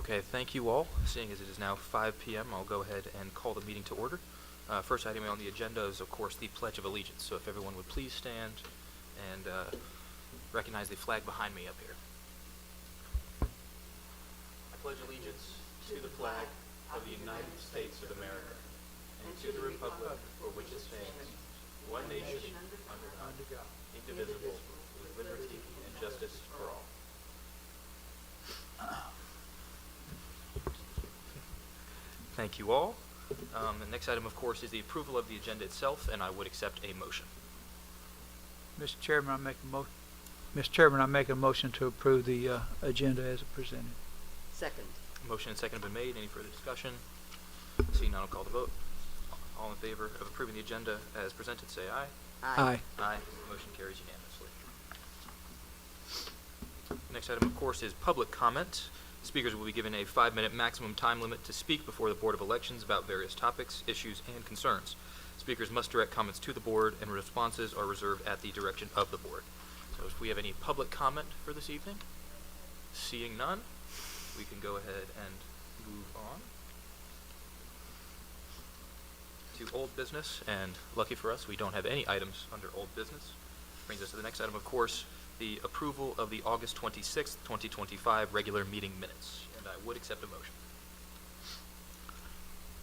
Okay, thank you all. Seeing as it is now 5 p.m., I'll go ahead and call the meeting to order. First item on the agenda is, of course, the Pledge of Allegiance. So if everyone would please stand and recognize the flag behind me up here. I pledge allegiance to the flag of the United States of America and to the republic for which it stands, one nation, under God, indivisible, with liberty and justice for all. Thank you all. The next item, of course, is the approval of the agenda itself, and I would accept a motion. Mr. Chairman, I make a motion to approve the agenda as presented. Second. Motion and second have been made. Any further discussion? Seeing none, I'll call the vote. All in favor of approving the agenda as presented, say aye. Aye. Aye. Motion carries unanimously. Next item, of course, is public comment. Speakers will be given a 5-minute maximum time limit to speak before the Board of Elections about various topics, issues, and concerns. Speakers must direct comments to the board, and responses are reserved at the direction of the board. So if we have any public comment for this evening, seeing none, we can go ahead and move on to old business, and lucky for us, we don't have any items under old business. Brings us to the next item, of course, the approval of the August 26th, 2025 regular meeting minutes, and I would accept a motion.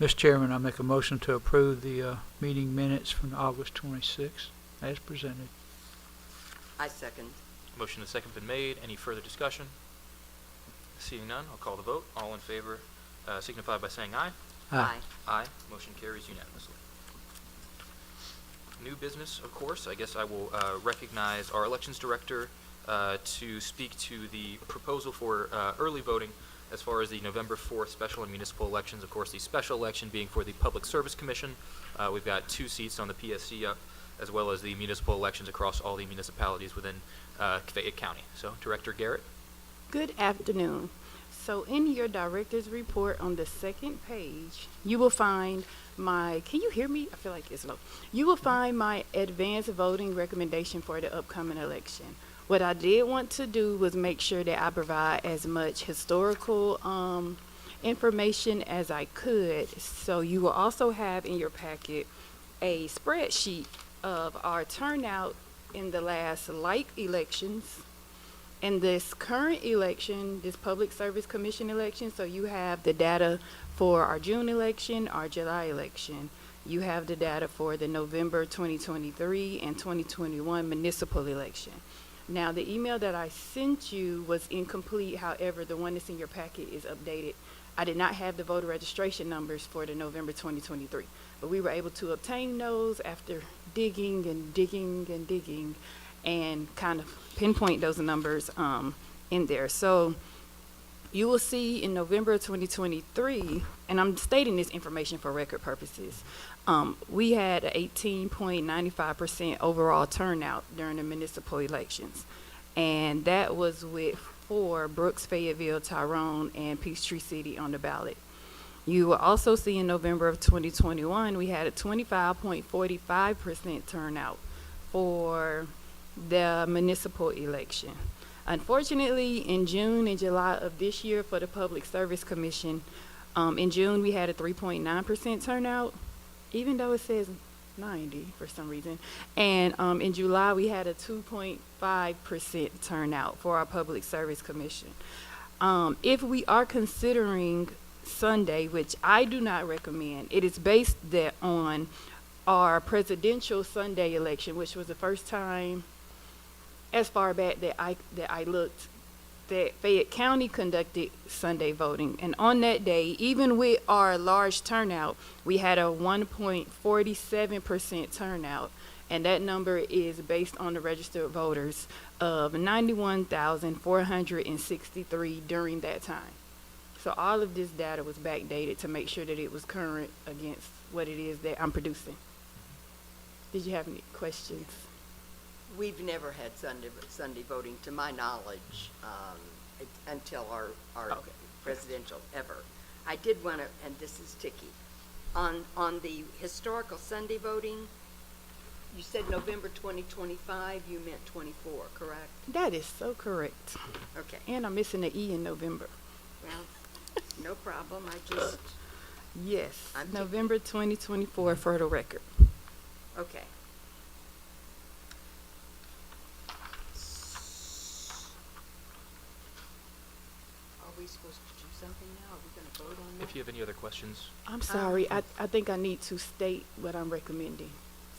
Mr. Chairman, I make a motion to approve the meeting minutes from August 26th as presented. I second. Motion and second been made. Any further discussion? Seeing none, I'll call the vote. All in favor signify by saying aye. Aye. Aye. Motion carries unanimously. New business, of course. I guess I will recognize our elections director to speak to the proposal for early voting as far as the November 4th special and municipal elections. Of course, the special election being for the Public Service Commission. We've got 2 seats on the PSC up, as well as the municipal elections across all the municipalities within Fayette County. So, Director Garrett. Good afternoon. So in your director's report on the second page, you will find can you hear me? I feel like it's low. You will find my advanced voting recommendation for the upcoming election. What I did want to do was make sure that I provide as much historical information as I could. So you will also have in your packet a spreadsheet of our turnout in the last elections. In this current election, this Public Service Commission election, so you have the data for our June election, our July election. You have the data for the November 2023 and 2021 municipal election. Now, the email that I sent you was incomplete. However, the one that's in your packet is updated. I did not have the voter registration numbers for the November 2023, but we were able to obtain those after digging and digging and digging, and kind of pinpoint those numbers in there. So you will see in November 2023, and I'm stating this information for record purposes, we had an 18.95% overall turnout during the municipal elections. And that was with 4 Brooks, Fayetteville, Tyrone, and Peachtree City on the ballot. You will also see in November of 2021, we had a 25.45% turnout for the municipal election. Unfortunately, in June and July of this year for the Public Service Commission, in June we had a 3.9% turnout, even though it says 90 for some reason. And in July we had a 2.5% turnout for our Public Service Commission. If we are considering Sunday, which I do not recommend, it is based on our presidential Sunday election, which was the first time as far back that I looked, that Fayette County conducted Sunday voting. And on that day, even with our large turnout, we had a 1.47% turnout. And that number is based on the registered voters of 91,463 during that time. So all of this data was backdated to make sure that it was current against what it is that I'm producing. Did you have any questions? We've never had Sunday voting, to my knowledge, until our Okay. presidential ever. I did want to, and this is Ticky, on the historical Sunday voting, you said November 2025, you meant 24, correct? That is so correct. Okay. And I'm missing the E in November. Well, No problem, I just, Yes, I'm taking- November 2024 for the record. okay. Are we supposed to do something now? Are we gonna vote on that? If you have any other questions, I'm sorry, I think I need to state what I'm recommending.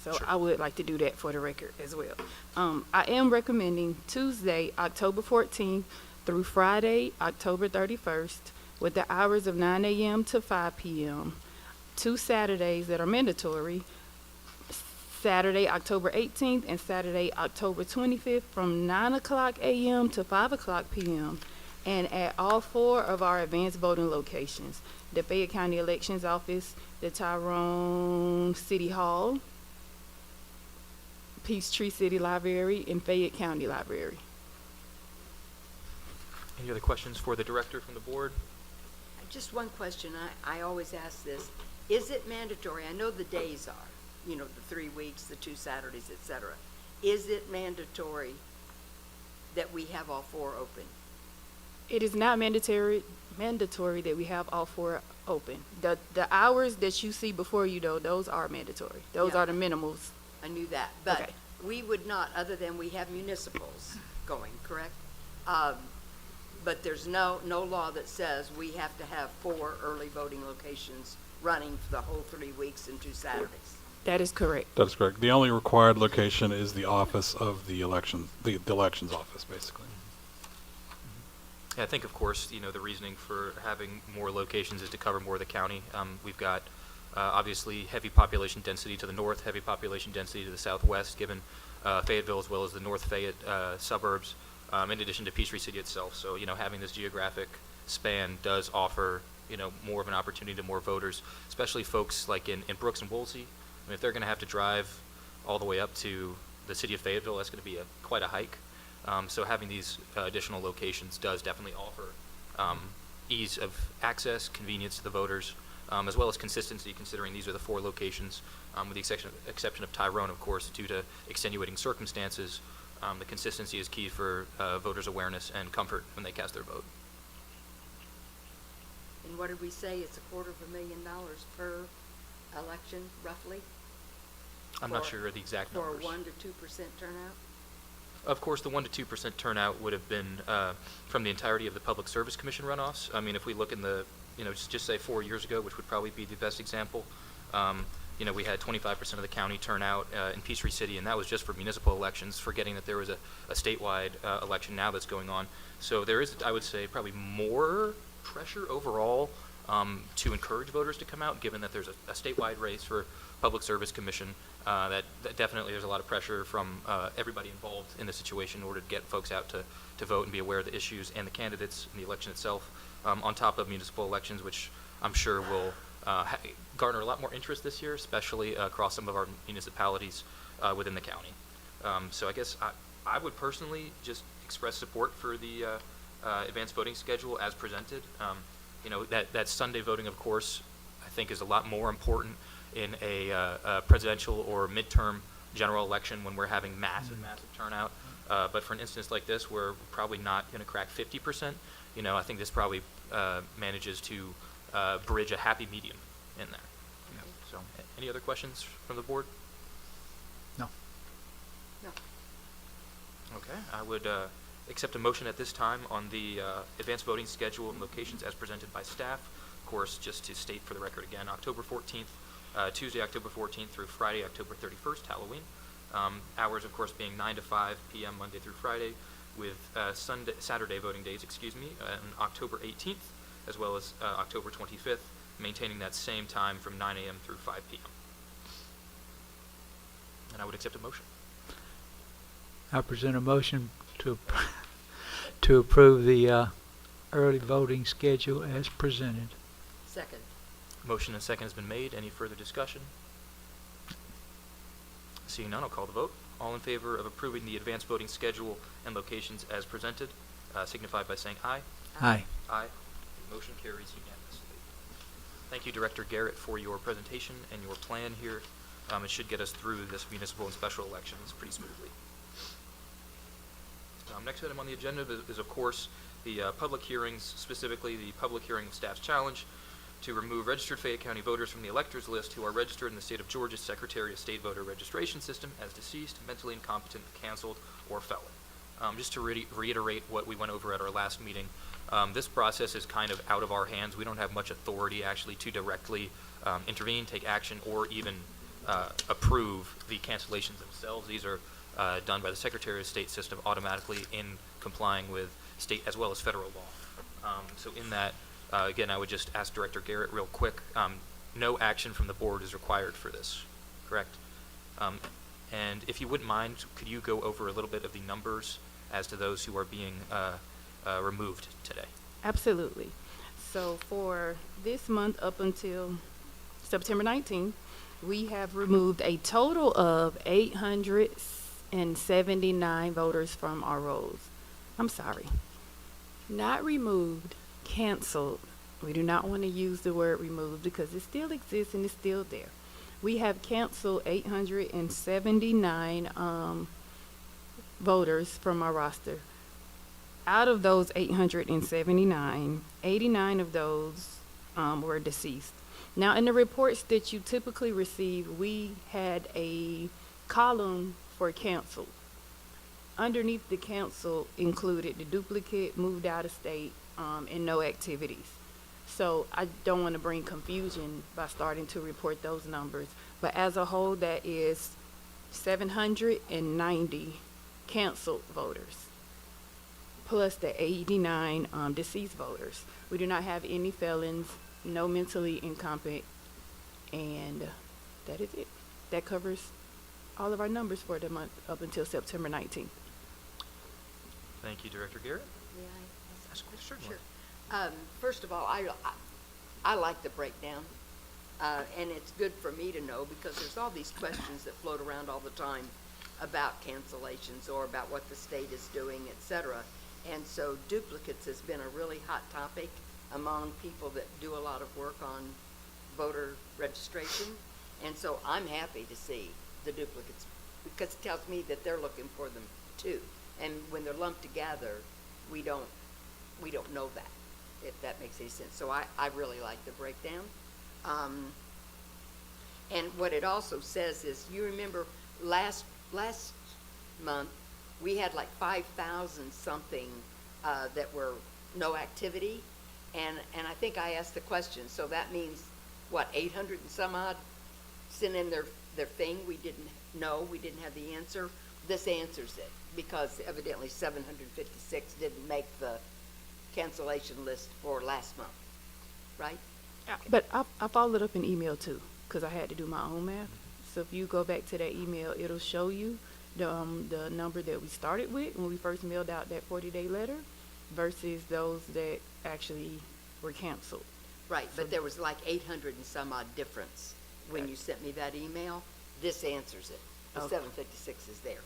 So Sure. I would like to do that for the record as well. I am recommending Tuesday, October 14th through Friday, October 31st, with the hours of 9 a.m. to 5 p.m. 2 Saturdays that are mandatory, Saturday, October 18th and Saturday, October 25th from 9 o'clock a.m. to 5 o'clock p.m. And at all 4 of our advanced voting locations, the Fayette County Elections Office, the Tyrone City Hall, Peachtree City Library, and Fayette County Library. any other questions for the director from the board? Just one question, I always ask this. Is it mandatory, I know the days are, you know, the 3 weeks, the 2 Saturdays, et cetera. Is it mandatory that we have all 4 open? It is not mandatory that we have all 4 open. The hours that you see before you, though, those are mandatory. Those Yeah. are the minimals. I knew that, but Okay. we would not, other than we have municipals going, correct? But there's no law that says we have to have 4 early voting locations running for the whole 3 weeks and 2 Saturdays. That is correct. That is correct. The only required location is the office of the election, the elections office, basically. Yeah, I think, of course, you know, the reasoning for having more locations is to cover more of the county. We've got, obviously, heavy population density to the north, heavy population density to the southwest, given Fayetteville as well as the North Fayette suburbs, in addition to Peachtree City itself. So, you know, having this geographic span does offer, you know, more of an opportunity to more voters, especially folks like in Brooks and Woolsey. I mean, if they're going to have to drive all the way up to the city of Fayetteville, that's going to be quite a hike. So having these additional locations does definitely offer ease of access, convenience to the voters, as well as consistency, considering these are the 4 locations, with the exception of Tyrone, of course, due to extenuating circumstances. The consistency is key for voters' awareness and comfort when they cast their vote. And what did we say, it's $250,000 per election, roughly? I'm not For- sure of the exact For a numbers. 1 to 2% turnout? Of course, the 1 to 2% turnout would have been from the entirety of the Public Service Commission runoffs. I mean, if we look in the, you know, just say 4 years ago, which would probably be the best example, you know, we had 25% of the county turnout in Peachtree City, and that was just for municipal elections, forgetting that there was a statewide election now that's going on. So there is, I would say, probably more pressure overall to encourage voters to come out, given that there's a statewide race for Public Service Commission. That definitely there's a lot of pressure from everybody involved in the situation in order to get folks out to vote and be aware of the issues and the candidates in the election itself, on top of municipal elections, which I'm sure will garner a lot more interest this year, especially across some of our municipalities within the county. So I guess I would personally just express support for the advanced voting schedule as presented. You know, that Sunday voting, of course, I think is a lot more important in a presidential or midterm general election when we're having massive turnout. But for an instance like this, we're probably not going to crack 50%. You know, I think this probably manages to bridge a happy medium in there. So, any other questions from the board? No. No. Okay, I would accept a motion at this time on the advanced voting schedule and locations as presented by staff. Of course, just to state for the record again, October 14th, Tuesday, October 14th through Friday, October 31st, Halloween. Hours, of course, being 9 to 5 p.m. Monday through Friday, with Saturday voting days, on October 18th, as well as October 25th, maintaining that same time from 9 a.m. through 5 p.m. And I would accept a motion. I present a motion to approve the early voting schedule as presented. Second. Motion and second has been made. Any further discussion? Seeing none, I'll call the vote. All in favor of approving the advanced voting schedule and locations as presented, signify by saying aye. Aye. Aye. The motion carries unanimously. Thank you, Director Garrett, for your presentation and your plan here. It should get us through this municipal and special elections pretty smoothly. Next item on the agenda is of course, the public hearings, specifically the public hearing of staff's challenge to remove registered Fayette County voters from the electors list who are registered in the state of Georgia's Secretary of State voter registration system as deceased, mentally incompetent, canceled, or felon. Just to reiterate what we went over at our last meeting, this process is kind of out of our hands. We don't have much authority actually to directly intervene, take action, or even approve the cancellations themselves. These are done by the Secretary of State system automatically in complying with state as well as federal law. So in that, again, I would just ask Director Garrett real quick, no action from the board is required for this, correct? And if you wouldn't mind, could you go over a little bit of the numbers as to those who are being removed today? Absolutely. So for this month up until September 19th, we have removed a total of 879 voters from our rolls. I'm sorry. Not removed, canceled. We do not want to use the word removed because it still exists and it's still there. We have canceled 879 voters from our roster. Out of those 879, 89 of those were deceased. Now, in the reports that you typically receive, we had a column for canceled. Underneath the cancel included the duplicate, moved out of state, and no activities. So I don't want to bring confusion by starting to report those numbers. But as a whole, that is 790 canceled voters, plus the 89 deceased voters. We do not have any felons, no mentally incompetent, and that is it. That covers all of our numbers for the month up until September 19th. Thank you, Director Garrett. May I ask a question? Certainly. Sure. First of all, I like the breakdown, and it's good for me to know because there's all these questions that float around all the time about cancellations or about what the state is doing, et cetera. And so duplicates has been a really hot topic among people that do a lot of work on voter registration. And so I'm happy to see the duplicates because it tells me that they're looking for them too. And when they're lumped together, we don't know that, if that makes any sense. So I really like the breakdown. And what it also says is, you remember last month, we had like 5,000 something that were no activity. And I think I asked the question, so that means, what, 800 and some odd sent in their thing? We didn't know, we didn't have the answer. This answers it, because evidently 756 didn't make the cancellation list for last month, right? But I followed up an email too, because I had to do my own math. So if you go back to that email, it'll show you the number that we started with when we first mailed out that 40-day letter versus those that actually were canceled. Right, but there was like 800 and some odd difference when you sent me that email. This answers it. The Okay. 756 is there.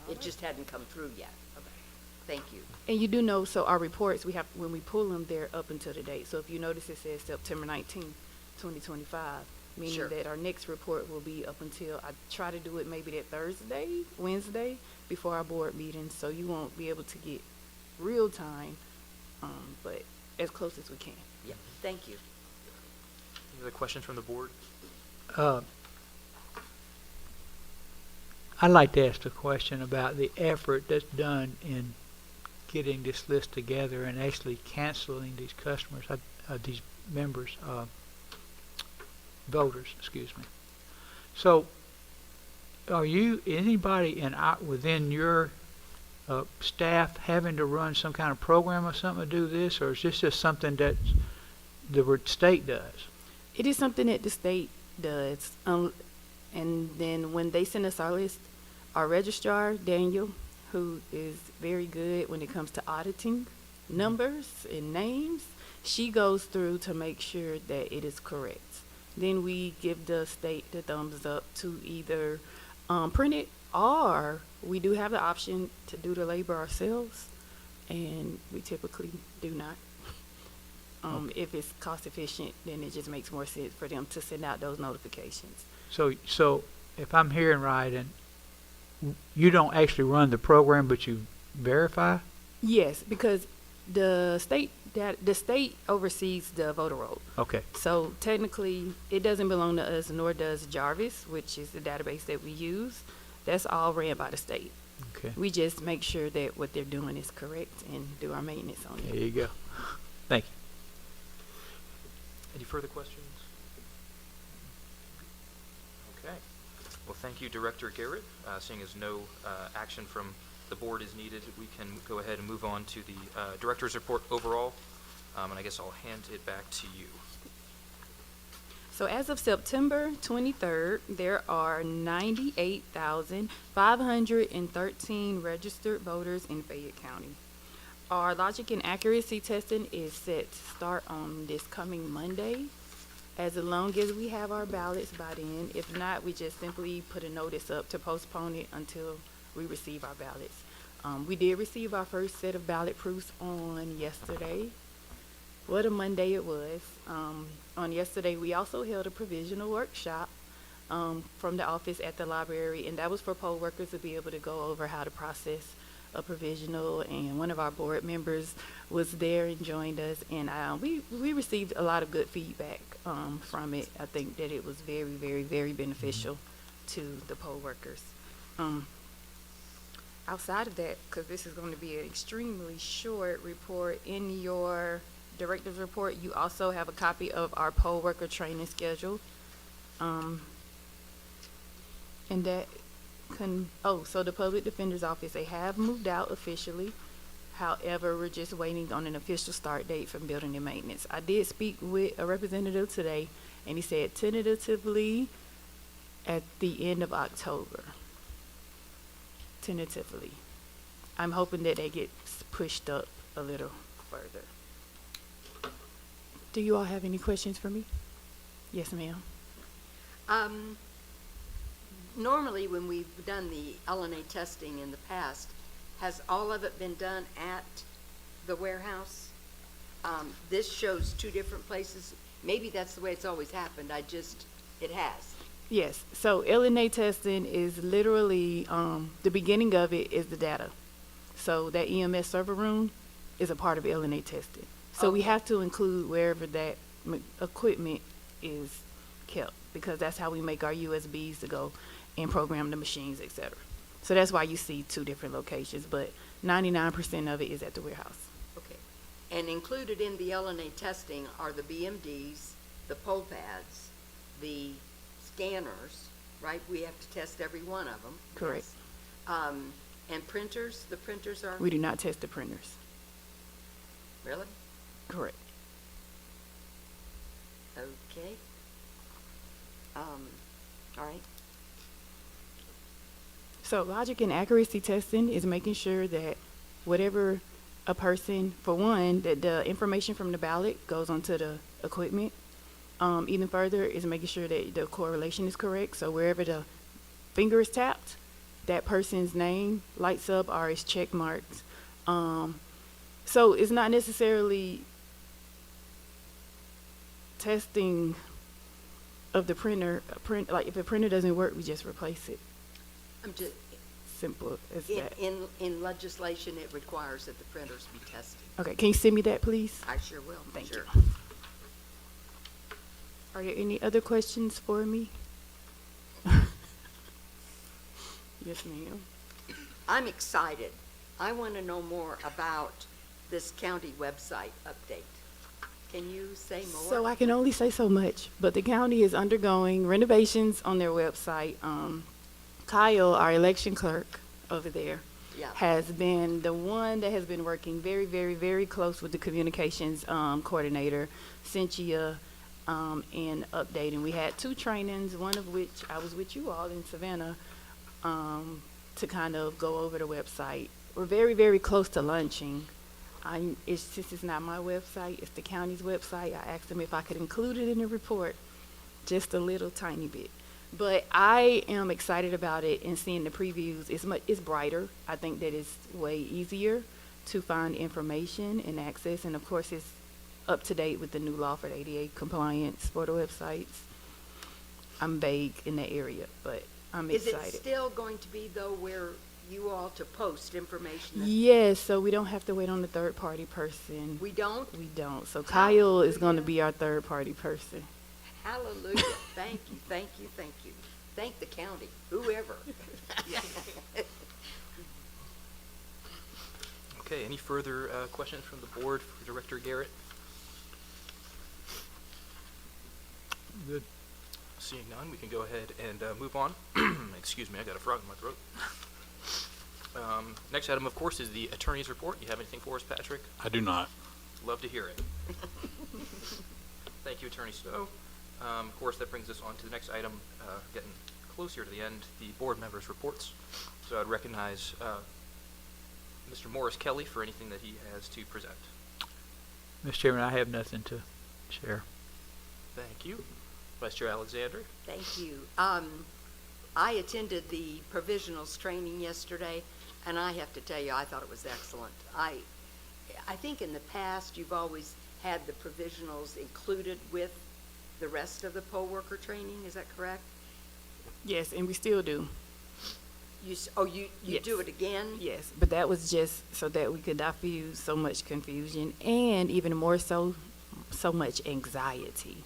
It just hadn't come through yet. Thank you. And you do know, so our reports, we have, when we pull them, they're up until the date. So if you notice, it says September 19th, 2025, meaning Sure. that our next report will be up until, I try to do it maybe that Thursday, Wednesday, before our board meeting, so you won't be able to get real time, but as close as we can. Yeah, thank you. Any other questions from the board? I'd like to ask a question about the effort that's done in getting this list together and actually canceling these customers, these members, voters, excuse me. So, are you, anybody within your staff having to run some kind of program or something to do this, or is this just something that the state does? It is something that the state does. And then when they send us our list, our registrar, Daniel, who is very good when it comes to auditing numbers and names, she goes through to make sure that it is correct. Then we give the state the thumbs up to either print it, or we do have the option to do the labor ourselves, and we typically do not. If it's cost efficient, then it just makes more sense for them to send out those notifications. So if I'm hearing right, and you don't actually run the program, but you verify? Yes, because The state oversees the voter roll. Okay, So technically, it doesn't belong to us, nor does Jarvis, which is the database that we use. That's all ran by the state. okay. We just make sure that what they're doing is correct and do our maintenance on There it. you go. Thank you. Any further questions? Okay. Well, thank you, Director Garrett. Seeing as no action from the board is needed, we can go ahead and move on to the director's report overall. And I guess I'll hand it back to you. So as of September 23rd, there are 98,513 registered voters in Fayette County. Our logic and accuracy testing is set to start on this coming Monday, as long as we have our ballots by then. If not, we just simply put a notice up to postpone it until we receive our ballots. We did receive our first set of ballot proofs on yesterday. What a Monday it was. On yesterday, we also held a provisional workshop from the office at the library, and that was for poll workers to be able to go over how to process a provisional, and one of our board members was there and joined us, and we received a lot of good feedback from it. I think that it was very, very, very beneficial to the poll workers. Outside of that, because this is going to be an extremely short report, in your director's report, you also have a copy of our poll worker training schedule. And that so the public defender's office, they have moved out officially. However, we're just waiting on an official start date from building and maintenance. I did speak with a representative today, and he said tentatively at the end of October. Tentatively. I'm hoping that they get pushed up a little further. Do you all have any questions for me? Yes, ma'am. Normally, when we've done the LNA testing in the past, has all of it been done at the warehouse? This shows two different places. Maybe that's the way it's always happened. It has. Yes, so LNA testing is literally, the beginning of it is the data. So that EMS server room is a part of LNA testing. So we Okay. have to include wherever that equipment is kept, because that's how we make our USBs to go and program the machines, et cetera. So that's why you see two different locations, but 99% of it is at the warehouse. Okay. And included in the LNA testing are the BMDs, the poll pads, the scanners, right? We have to test every one of them. Correct. Yes. And printers, the printers are, We do not test the printers. really? Correct. Okay. All right. So logic and accuracy testing is making sure that whatever a person, for one, that the information from the ballot goes onto the equipment. Even further is making sure that the correlation is correct. So wherever the finger is tapped, that person's name lights up or is check marked. So it's not necessarily testing of the printer. Like if a printer doesn't work, we just replace it. I'm just, Simple as that. in legislation, it requires that the printers be tested. Okay, can you send me that, please? I sure will. Thank Sure. you. Are there any other questions for me? Yes, ma'am. I'm excited. I want to know more about this county website update. Can you say more? So I can only say so much, but the county is undergoing renovations on their website. Kyle, our election clerk over there, Yeah. has been the one that has been working very, very, very close with the communications coordinator, Cynthia, in updating. We had 2 trainings, one of which I was with you all in Savannah, to kind of go over the website. We're very, very close to launching. Since it's not my website, it's the county's website. I asked them if I could include it in the report, just a little tiny bit. But I am excited about it and seeing the previews. It's brighter. I think that it's way easier to find information and access. And of course, it's up to date with the new law for the ADA compliance for the websites. I'm vague in that area, but I'm Is excited. it still going to be, though, where you all to post information that Yes, so we don't have to wait on the third-party person. we don't? We don't. So Kyle is going to be our third-party person. Hallelujah. Thank you, thank you, thank you. Thank the county, whoever. Okay, any further questions from the board for Director Garrett? Good. Seeing none, we can go ahead and move on. Excuse me, I got a frog in my throat. Next item, of course, is the attorney's report. You have anything for us, Patrick? I do not. Love to hear it. Thank you, Attorney Stowe. Of course, that brings us on to the next item, getting closer to the end, the board members' reports. So I'd recognize Mr. Morris Kelly for anything that he has to present. Mr. Chairman, I have nothing to share. Thank you. Vice Chair Alexander. Thank you. I attended the provisionals training yesterday, and I have to tell you, I thought it was excellent. I think in the past, you've always had the provisionals included with the rest of the poll worker training, is that correct? Yes, and we still do. You Yes. do it again? Yes, but that was just so that we could diffuse so much confusion and even more so much anxiety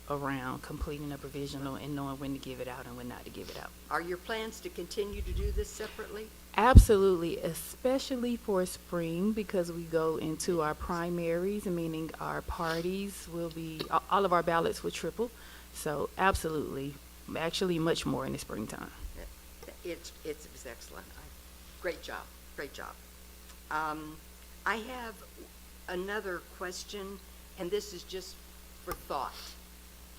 around completing a provisional and knowing when to give it out and when not to give it out. Are your plans to continue to do this separately? Absolutely, especially for spring because we go into our primaries, meaning our parties will be, all of our ballots will triple. So absolutely, actually much more in the springtime. It was excellent. Great job, great job. I have another question, and this is just for thought.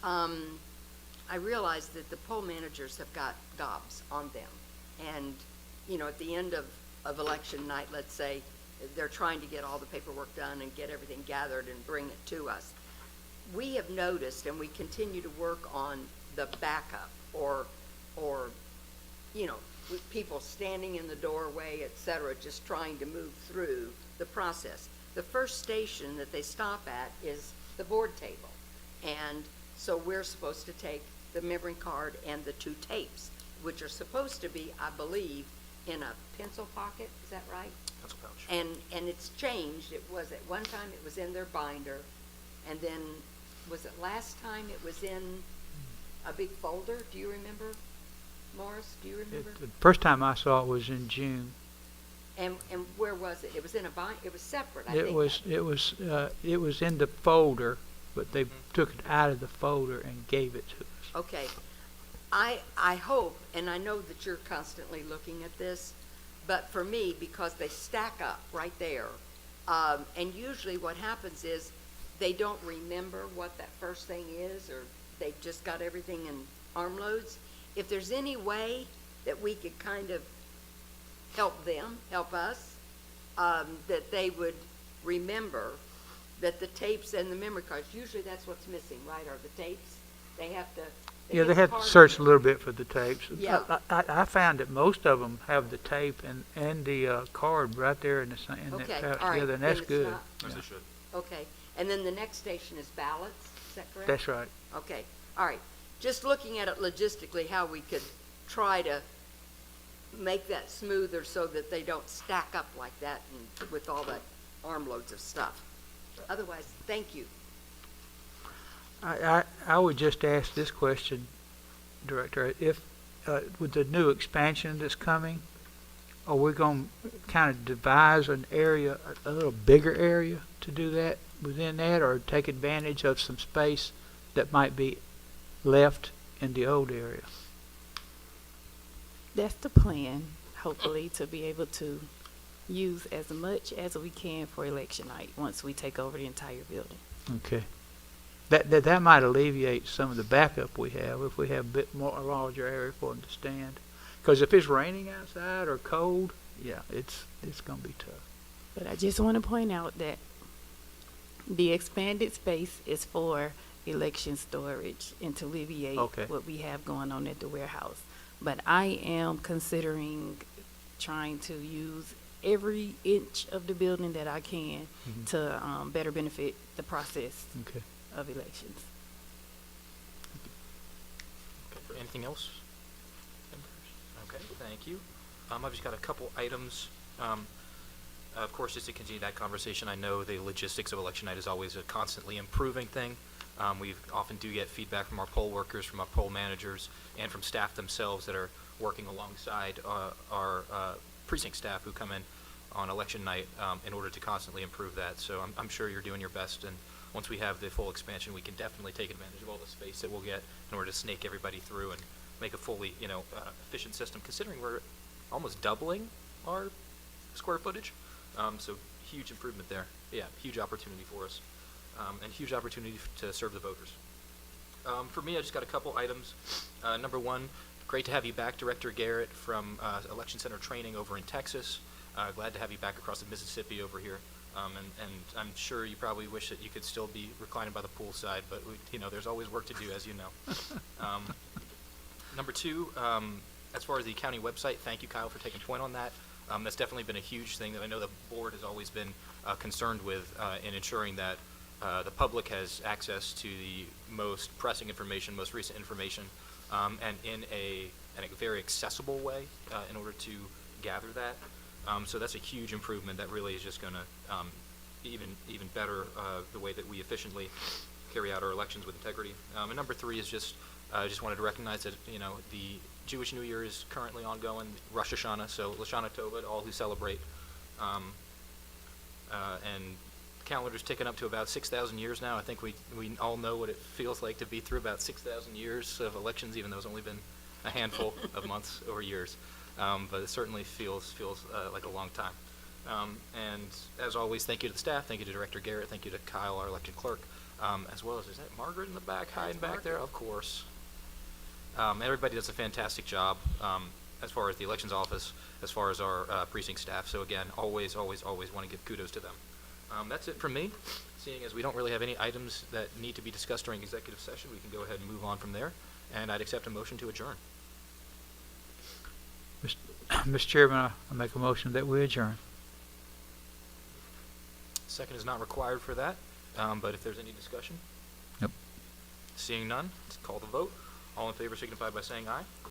I realize that the poll managers have got gobs on them. And, you know, at the end of election night, let's say, they're trying to get all the paperwork done and get everything gathered and bring it to us. We have noticed, and we continue to work on the backup or you know, with people standing in the doorway, et cetera, just trying to move through the process. The first station that they stop at is the board table. And so we're supposed to take the memory card and the 2 tapes, which are supposed to be, I believe, in a pencil pocket, is that right? Pencil pouch. And it's changed. It was, at one time it was in their binder, and then, was it last time it was in a big folder? Do you remember? Morris, do you remember? The first time I saw it was in June. And where was it? It was in a it was separate, I think. It was in the folder, but they took it out of the folder and gave it to us. Okay. I hope, and I know that you're constantly looking at this, but for me, because they stack up right there, and usually what happens is they don't remember what that first thing is, or they've just got everything in armloads. If there's any way that we could kind of help us, that they would remember that the tapes and the memory cards, usually that's what's missing, right, are the tapes? They have to. Yeah, they get have the to card search a in. little bit for the tapes. Yeah. I found that most of them have the tape and the card right there in that Okay, pouch all right, together, and then that's it's good. not- As Yeah. they should. Okay, and then the next station is ballots, is that correct? That's right. Okay, all right. Just looking at it logistically, how we could try to make that smoother so that they don't stack up like that and with all that armloads of stuff. Otherwise, thank you. I would just ask this question, Director, if with the new expansion that's coming, are we going to kind of devise an area, a little bigger area to do that within that, or take advantage of some space that might be left in the old area? That's the plan, hopefully, to be able to use as much as we can for election night once we take over the entire building. Okay. That might alleviate some of the backup we have if we have a bit more, a larger area for them to stand. Because if it's raining outside or cold, yeah, it's going to be tough. But I just want to point out that the expanded space is for election storage and to alleviate Okay. what we have going on at the warehouse. But I am considering trying to use every inch of the building that I can Mhm. to better benefit the process Okay. of elections. Okay, anything else? Okay, thank you. I've just got a couple items. Of course, just to continue that conversation, I know the logistics of election night is always a constantly improving thing. We often do get feedback from our poll workers, from our poll managers, and from staff themselves that are working alongside our precinct staff who come in on election night in order to constantly improve that. So I'm sure you're doing your best, and once we have the full expansion, we can definitely take advantage of all the space that we'll get in order to snake everybody through and make a fully, efficient system, considering we're almost doubling our square footage. So huge improvement there. Yeah, huge opportunity for us, and huge opportunity to serve the voters. For me, I just got a couple items. Number one, great to have you back, Director Garrett, from Election Center training over in Texas. Glad to have you back across the Mississippi over here. And I'm sure you probably wish that you could still be reclining by the poolside, but there's always work to do, as you know. Number two, as far as the county website, thank you, Kyle, for taking point on that. That's definitely been a huge thing that I know the board has always been concerned with in ensuring that the public has access to the most pressing information, most recent information, and in a very accessible way in order to gather that. So that's a huge improvement that really is just going to even better the way that we efficiently carry out our elections with integrity. And number three is just wanted to recognize that the Jewish New Year is currently ongoing, Rosh Hashanah, so Lashana Tova to all who celebrate. And the calendar's ticking up to about 6,000 years now. I think we all know what it feels like to be through about 6,000 years of elections, even though it's only been a handful of months or years. But it certainly feels like a long time. And as always, thank you to the staff, thank you to Director Garrett, thank you to Kyle, our election clerk, as well as, is that Margaret in the back, hiding back there? Of course. Everybody does a fantastic job as far as the elections office, as far as our precinct staff. So again, always want to give kudos to them. That's it from me. Seeing as we don't really have any items that need to be discussed during executive session, we can go ahead and move on from there. And I'd accept a motion to adjourn. Mr. Chairman, I make a motion that we adjourn. Second is not required for that, but if there's any discussion? Nope. Seeing none, let's call the vote. All in favor signify by saying aye.